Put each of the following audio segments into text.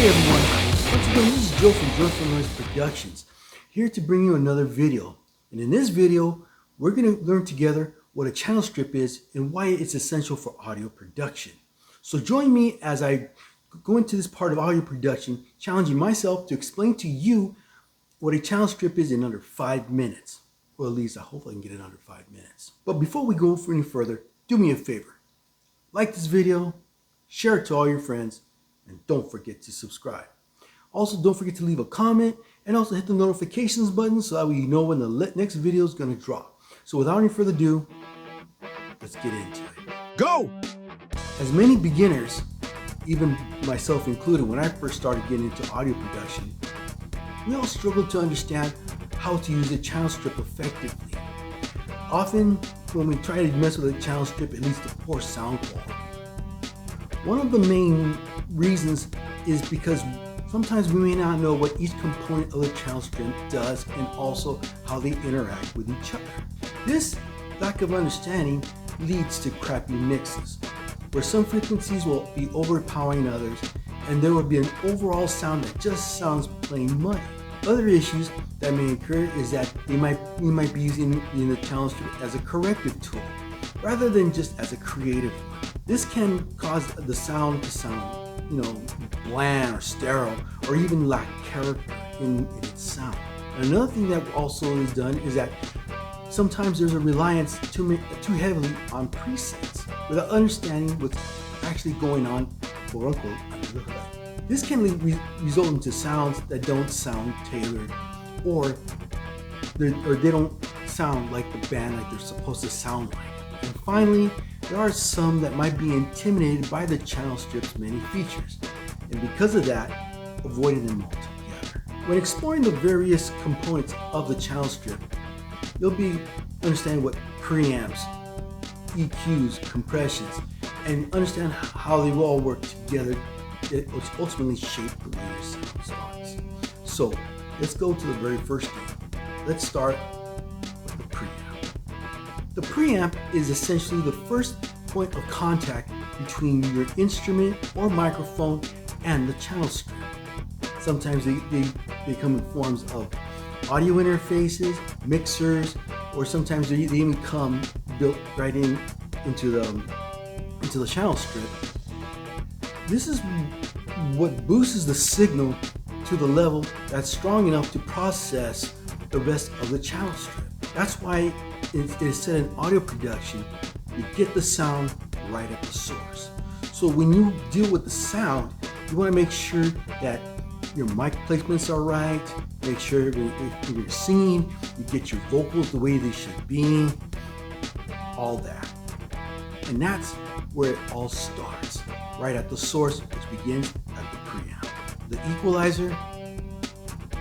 Hey everyone, once again this is Joe from Joyful Noise Productions, here to bring you another video. And in this video, we're going to learn together what a channel strip is and why it's essential for audio production. So join me as I go into this part of audio production, challenging myself to explain to you what a channel strip is in under 5 minutes. Or at least I hope I can get it under 5 minutes. But before we go any further, do me a favor. Like this video, share it to all your friends, and don't forget to subscribe. Also, don't forget to leave a comment and also hit the notifications button so that we know when the next video is going to drop. So without any further ado, let's get into it. Go! As many beginners, even myself included, when I first started getting into audio production, we all struggled to understand how to use a channel strip effectively. Often, when we try to mess with a channel strip, it leads to poor sound quality. One of the main reasons is because sometimes we may not know what each component of the channel strip does and also how they interact with each other. This lack of understanding leads to crappy mixes, where some frequencies will be overpowering others and there will be an overall sound that just sounds plain muddy. Other issues that may occur is that we might be using the channel strip as a corrective tool rather than just as a creative one. This can cause the sound to sound, bland or sterile, or even lack character in its sound. And another thing that also is done is that sometimes there's a reliance too heavily on presets without understanding what's actually going on, quote unquote, under the hood. This can result into sounds that don't sound tailored, or they don't sound like the band like they're supposed to sound like. And finally, there are some that might be intimidated by the channel strip's many features, and because of that, avoiding them altogether. When exploring the various components of the channel strip, you'll be understanding what preamps, EQs, compressions, and understand how they all work together, which ultimately shape the way your sound starts. So let's go to the very first thing. Let's start with the preamp. The preamp is essentially the first point of contact between your instrument or microphone and the channel strip. Sometimes they come in forms of audio interfaces, mixers, or sometimes they even come built right into the channel strip. This is what boosts the signal to the level that's strong enough to process the rest of the channel strip. That's why it is said in audio production, you get the sound right at the source. So when you deal with the sound, you want to make sure that your mic placements are right, make sure if you're singing, you get your vocals the way they should be, all that. And that's where it all starts, right at the source, which begins at the preamp. The equalizer,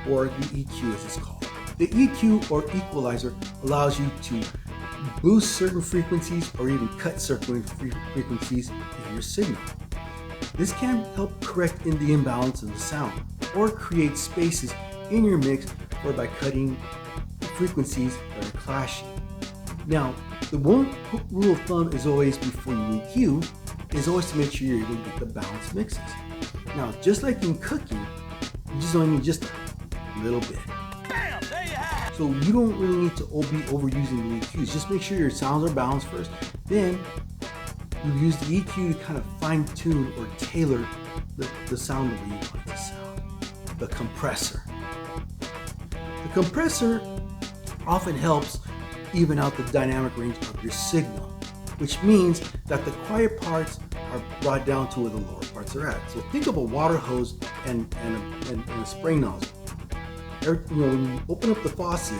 or the EQ as it's called. The EQ or equalizer allows you to boost certain frequencies or even cut certain frequencies in your signal. This can help correct in the imbalance of the sound or create spaces in your mix or by cutting frequencies that are clashing. Now, the one rule of thumb is always before you EQ is always to make sure you're able to get the balanced mixes. Now, just like in cooking, you just only need just a little bit. So you don't really need to be overusing the EQs. Just make sure your sounds are balanced first. Then you use the EQ to kind of fine tune or tailor the sound the way you want it to sound. The compressor. The compressor often helps even out the dynamic range of your signal, which means that the quiet parts are brought down to where the lower parts are at. So think of a water hose and a spray nozzle. When you open up the faucet,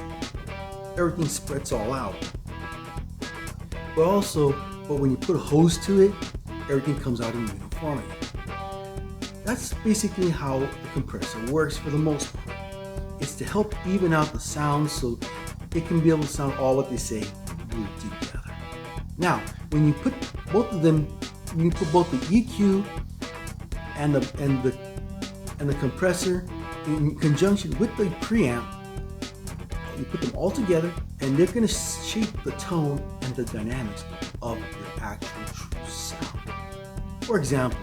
everything spreads all out. But when you put a hose to it, everything comes out in uniformity. That's basically how the compressor works for the most part. It's to help even out the sound so it can be able to sound all what they say glued together. Now, when you put both of them, when you put both the EQ and the compressor in conjunction with the preamp, you put them all together and they're going to shape the tone and the dynamics of your actual true sound. For example,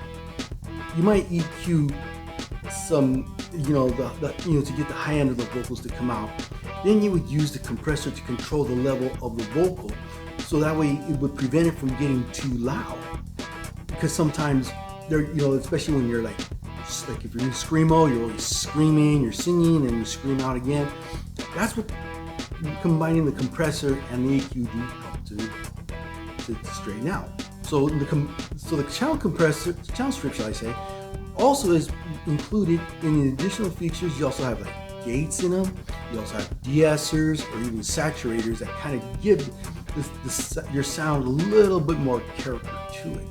you might EQ some, to get the high end of the vocals to come out. Then you would use the compressor to control the level of the vocal, so that way it would prevent it from getting too loud. Because sometimes especially when you're like if you're in screamo, you're always screaming, you're singing, and you scream out again. That's what combining the compressor and the EQ do help to straighten out. So the channel strip, shall I say, also is included in the additional features. You also have like gates in them. You also have de-essers or even saturators that kind of give your sound a little bit more character to it.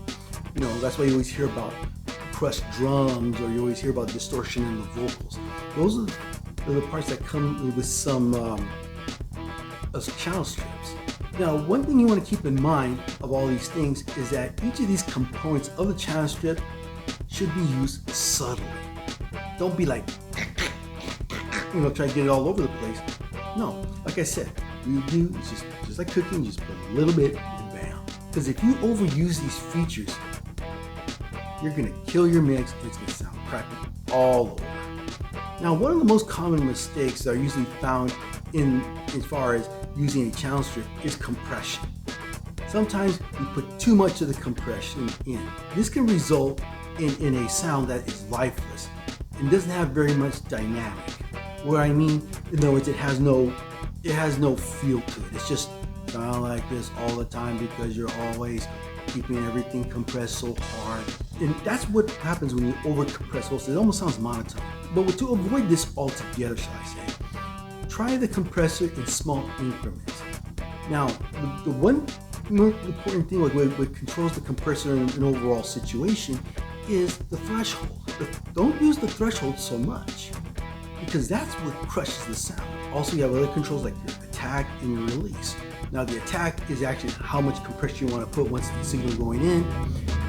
That's why you always hear about crushed drums, or you always hear about distortion in the vocals. Those are the parts that come with some channel strips. Now, one thing you want to keep in mind of all these things is that each of these components of the channel strip should be used subtly. Don't be like, try to get it all over the place. No, like I said, you do, it's just like cooking, just put a little bit and bam. Because if you overuse these features, you're gonna kill your mix and it's gonna sound crappy all over. Now, one of the most common mistakes that are usually found as far as using a channel strip is compression. Sometimes you put too much of the compression in. This can result in a sound that is lifeless and doesn't have very much dynamic. What I mean, in other words, it has no feel to it. It's just sound like this all the time because you're always keeping everything compressed so hard. And that's what happens when you over compress vocals. It almost sounds monotone. But to avoid this altogether, shall I say, try the compressor in small increments. Now, the one more important thing what controls the compressor in an overall situation is the threshold. Don't use the threshold so much, because that's what crushes the sound. Also, you have other controls like your attack and your release. Now, the attack is actually how much compression you want to put once the signal is going in,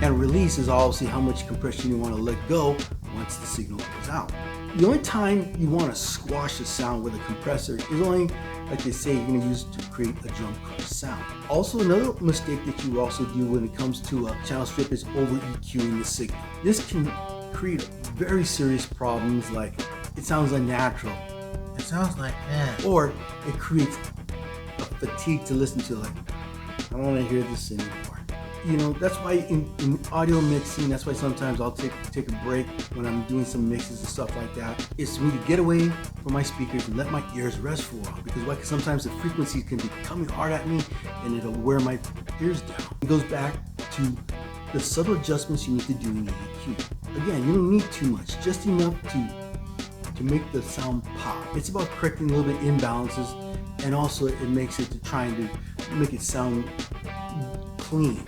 and release is obviously how much compression you want to let go once the signal goes out. The only time you want to squash a sound with a compressor is only, like they say, you're going to use it to create a drum crush sound. Also, another mistake that you also do when it comes to a channel strip is over EQing the signal. This can create very serious problems, like it sounds unnatural. It sounds like that. Or it creates a fatigue to listen to, like, I don't want to hear this anymore. That's why in audio mixing, that's why sometimes I'll take a break when I'm doing some mixes and stuff like that. It's for me to get away from my speakers and let my ears rest for a while. Because sometimes the frequency can be coming hard at me and it'll wear my ears down. It goes back to the subtle adjustments you need to do in the EQ. Again, you don't need too much, just enough to make the sound pop. It's about correcting a little bit imbalances, and also it makes it trying to make it sound clean.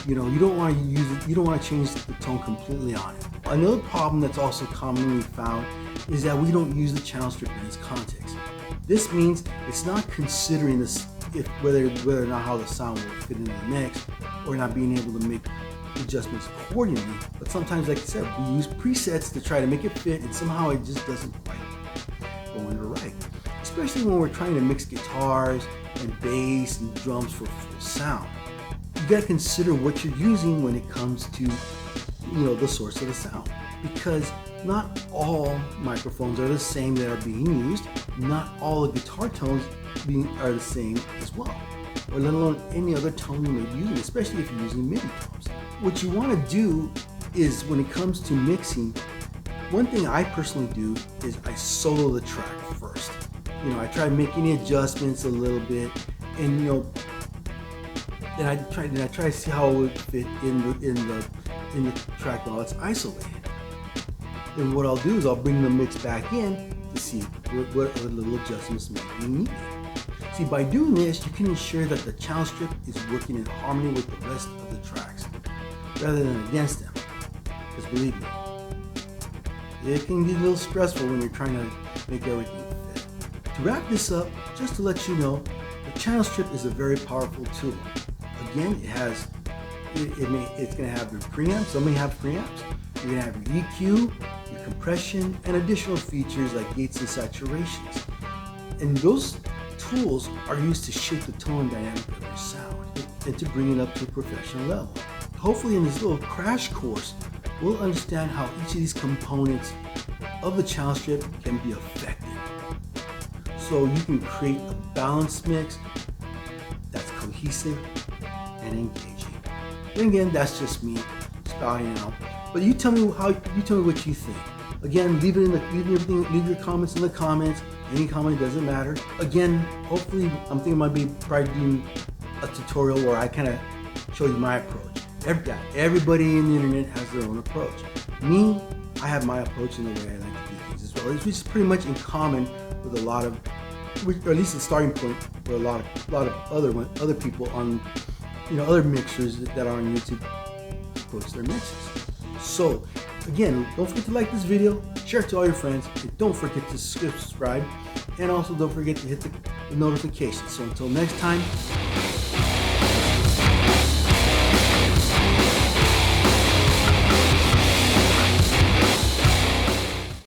You don't want to use it, you don't want to change the tone completely on it. Another problem that's also commonly found is that we don't use the channel strip in its context. This means it's not considering this, whether or not how the sound will fit into the mix, or not being able to make adjustments accordingly. But sometimes, like I said, we use presets to try to make it fit, and somehow it just doesn't quite go in right. Especially when we're trying to mix guitars and bass and drums for full sound. You got to consider what you're using when it comes to, the source of the sound, because not all microphones are the same that are being used. Not all the guitar tones are the same as well, or let alone any other tone you may be using, especially if you're using MIDI tones. What you want to do is, when it comes to mixing, one thing I personally do is I solo the track first. I try making the adjustments a little bit, and then I try to see how it would fit in the track while it's isolated. And what I'll do is I'll bring the mix back in to see what other little adjustments may be needed. See, by doing this, you can ensure that the channel strip is working in harmony with the rest of the tracks, rather than against them. Because believe me, it can be a little stressful when you're trying to make everything fit. To wrap this up, just to let you know, the channel strip is a very powerful tool. Again, it's going to have your preamps. Some may have preamps. You're going to have your EQ, your compression, and additional features like gates and saturations. And those tools are used to shape the tone dynamic of your sound and to bring it up to a professional level. Hopefully, in this little crash course, we'll understand how each of these components of the channel strip can be effective. So you can create a balanced mix that's cohesive and engaging. And again, that's just me spouting out. But you tell me what you think. Again, leave your comments in the comments. Any comment doesn't matter. Again, hopefully, I'm thinking I might be probably doing a tutorial where I kind of show you my approach. Everybody in the internet has their own approach. Me, I have my approach in the way I like to do things as well, which is pretty much in common with a lot of, or at least the starting point for a lot of other people on, other mixers that are on YouTube approach their mixes. So again, don't forget to like this video, share it to all your friends, and don't forget to subscribe, and also don't forget to hit the notifications. So until next time,